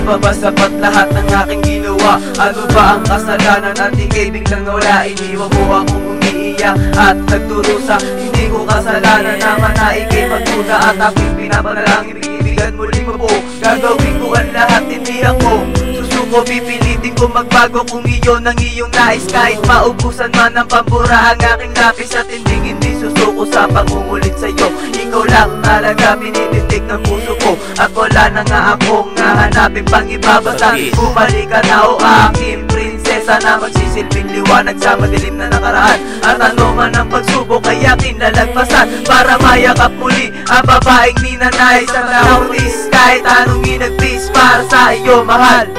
pa ba sapat lahat ng aking ginawa? Ano ba ang kasalanan at ika'y biglang nawala? Iniwan mo akong umiiyak at nagdurusa. Hindi ko kasalanan naman na ika'y magduda at aking pinapanalangin ibigan muli mo po. Gagawin ko ang lahat, hindi ako susuko. Pipilitin ko magbago kung iyon ang iyong nais. Kahit maubusan man ng pambura ang aking lapis at hindi susuko sa pangungulit sa'yo. Ikaw lang talaga binitindig ng puso ko at wala na nga akong nahanapin pang iba. Basta bumalik ka na o aking prinsesa na magsisilbing liwanag sa madilim na nakaraan. At ano man ang pagsubok ay aking lalagpasan para mayakap muli ang babaeng ninanais sa nautis. Kahit anong inagpis para sa iyo, mahal.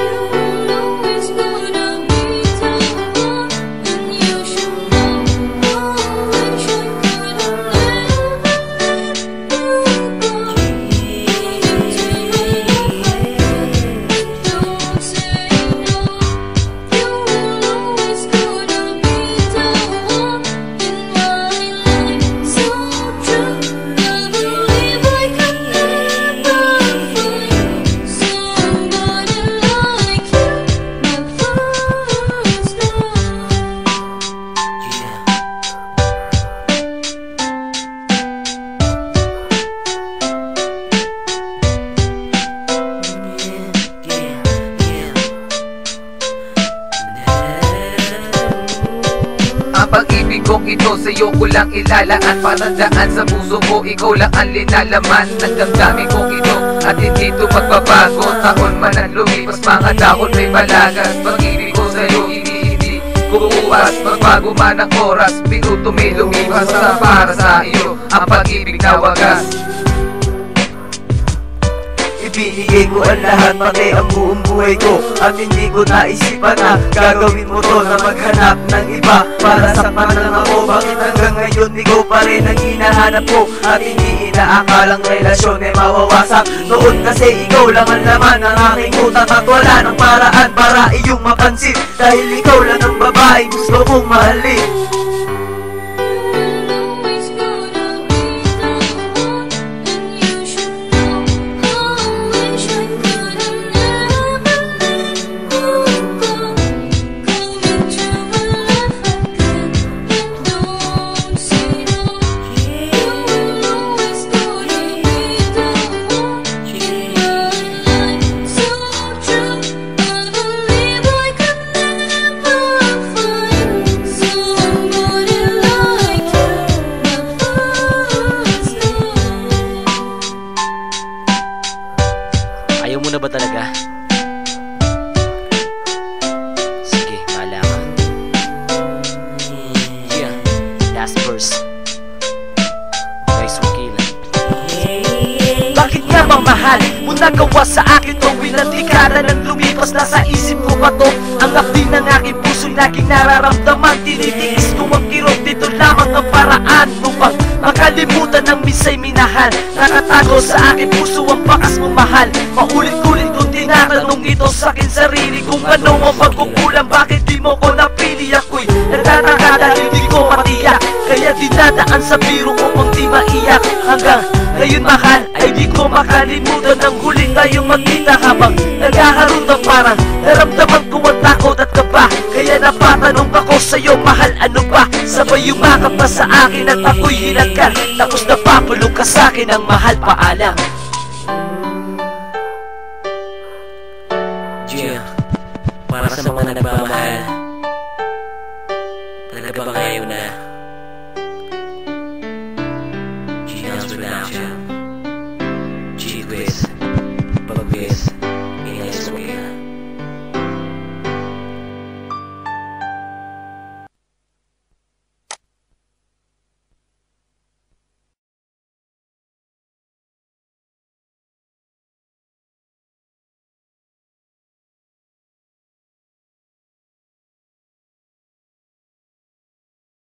Ang pag-ibig kong ito sa'yo ko lang ilalaan. Patandaan sa puso ko, ikaw lang ang linalaman ng damdamin kong ito at hindi ito magbabago. Taon man ang lumipas, mga dahon may balagas. Pag-ibig ko sa'yo hindi kukuwas, magbago man ang oras, minuto may lumipas. Basta para sa iyo ang pag-ibig na wagas. Ibinigay ko ang lahat, pati ang buong buhay ko, at hindi ko naisipan na gagawin mo to na maghanap ng iba para sakpan lang ako. Bakit hanggang ngayon ikaw pa rin ang hinahanap ko at hindi inaakalang relasyon ay mawawasak? Noon kasi ikaw lang ang laman ng aking utak at wala ng paraan para iyong mapansin, dahil ikaw lang ang babaeng gusto kong mahalin. Ayaw mo na ba talaga? Sige, bahala ka. Yeah, last verse. Guys, okay lang. Bakit nga bang mahal mo nagawa sa akin to? Winatlikara ng lumipas, nasa isip ko ba to? Ang akdi ng aking puso laging nararamdaman. Tinitiis ko ang kirot, dito lamang ang paraan mo bang makalimutan ng misay minahal. Nakatago sa aking puso ang bakas mo, mahal. Paulit-ulit kong tinatanong ito sa akin sarili, kung ano ang pagkukulang, bakit di mo ko napili? Ako'y nagtataka dahil di ko matiyak, kaya dinadaan sa biro upang di maiyak. Hanggang ngayon, mahal, ay di ko makalimutan ang huli tayong magkita. Habang naghaharunda parang naramdaman ko ang takot at kaba, kaya napatanong ako sa'yo, mahal, ano ba? Sabay yumakap pa sa akin at ako'y hinagkan, tapos napapulong ka sa'kin ang mahal, paalam. Gia, para sa mga nagmamahal, talaga ba ngayon na